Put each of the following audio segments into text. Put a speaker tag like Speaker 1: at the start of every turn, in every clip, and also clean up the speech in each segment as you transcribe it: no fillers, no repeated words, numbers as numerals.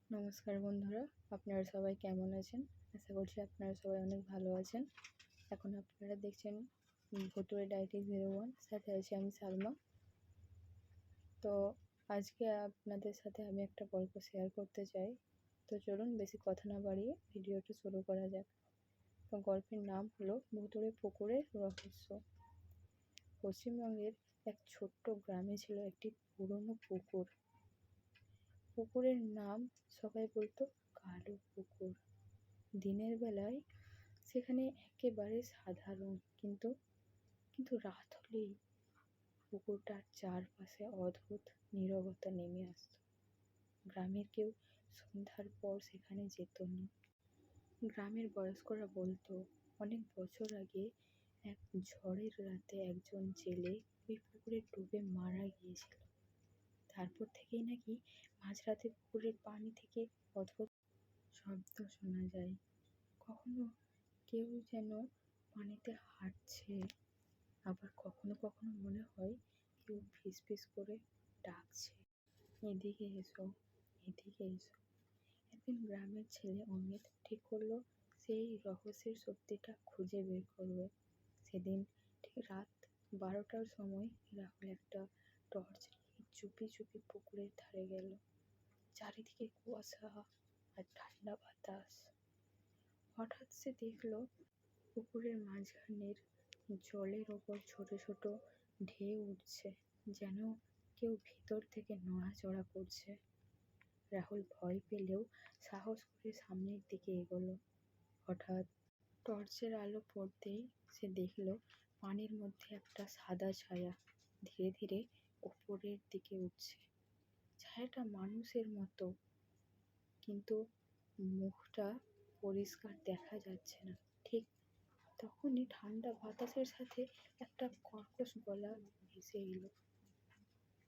Speaker 1: নমস্কার বন্ধুরা, আপনারা সবাই কেমন আছেন? আশা করছি আপনারা সবাই অনেক ভালো আছেন। এখন আপনারা দেখছেন ভুতুড়ে ডায়েরি 01, সাথে আছি আমি সালমা। তো আজকে আপনাদের সাথে আমি একটা গল্প শেয়ার করতে চাই। তো চলুন বেশি কথা না বাড়িয়ে ভিডিওটা শুরু করা যাক। তো গল্পের নাম হলো ভুতুড়ে পুকুরের রহস্য। পশ্চিমবঙ্গের এক ছোট্ট গ্রামে ছিল একটি পুরনো পুকুর। পুকুরের নাম সবাই বলতো কালো পুকুর। দিনের বেলায় সেখানে একেবারে সাধারণ, কিন্তু কিন্তু রাত হলেই পুকুরটার চারপাশে অদ্ভুত নীরবতা নেমে আসতো। গ্রামের কেউ সন্ধ্যার পর সেখানে যেত না। গ্রামের বয়স্করা বলতো অনেক বছর আগে এক ঝড়ের রাতে একজন জেলে ওই পুকুরে ডুবে মারা গিয়েছিল। তারপর থেকেই নাকি মাঝরাতে পুকুরের পানি থেকে অদ্ভুত শব্দ শোনা যায়। কখনো কেউ যেন পানিতে হাঁটছে, আবার কখনো কখনো মনে হয় কেউ ফিসফিস করে ডাকছে, এদিকে এসো, এদিকে এসো। একদিন গ্রামের ছেলে অমিত ঠিক করলো সেই রহস্যের সত্যিটা খুঁজে বের করবে। সেদিন ঠিক রাত 12টার সময় রাহুল একটা টর্চ নিয়ে চুপি চুপি পুকুরের ধারে গেল। চারিদিকে কুয়াশা আর ঠান্ডা বাতাস। হঠাৎ সে দেখল পুকুরের মাঝখানের জলের ওপর ছোট ছোট ঢেউ উঠছে, যেন কেউ ভিতর থেকে নড়াচড়া করছে। রাহুল ভয় পেলেও সাহস করে সামনের দিকে এগোলো। হঠাৎ টর্চের আলো পড়তেই সে দেখল পানির মধ্যে একটা সাদা ছায়া ধীরে ধীরে ওপরের দিকে উঠছে। ছায়াটা মানুষের মতো, কিন্তু মুখটা পরিষ্কার দেখা যাচ্ছে না। ঠিক তখনই ঠান্ডা বাতাসের সাথে একটা কর্কশ গলা ভেসে এলো,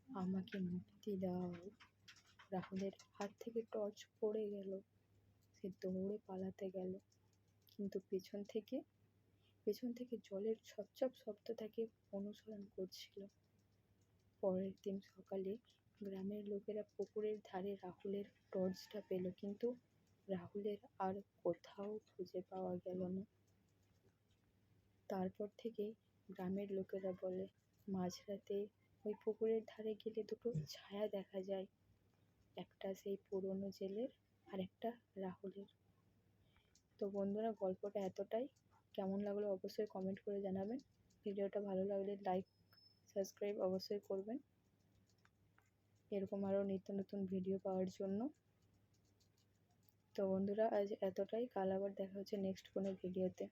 Speaker 1: আমাকে মুক্তি দাও। রাহুলের হাত থেকে টর্চ পড়ে গেল। সে দৌড়ে পালাতে গেল, কিন্তু পেছন থেকে জলের ছপছপ শব্দ তাকে অনুসরণ করছিল। পরের দিন সকালে গ্রামের লোকেরা পুকুরের ধারে রাহুলের টর্চটা পেল, কিন্তু রাহুলের আর কোথাও খুঁজে পাওয়া গেল না। তারপর থেকে গ্রামের লোকেরা বলে মাঝরাতে ওই পুকুরের ধারে গেলে দুটো ছায়া দেখা যায়, একটা সেই পুরনো জেলের আর একটা রাহুলের। তো বন্ধুরা, গল্পটা এতটাই। কেমন লাগলো অবশ্যই কমেন্ট করে জানাবেন। ভিডিওটা ভালো লাগলে লাইক, সাবস্ক্রাইব অবশ্যই করবেন এরকম আরও নিত্য নতুন ভিডিও পাওয়ার জন্য। তো বন্ধুরা, আজ এতটাই। কাল আবার দেখা হচ্ছে নেক্সট কোনো ভিডিওতে।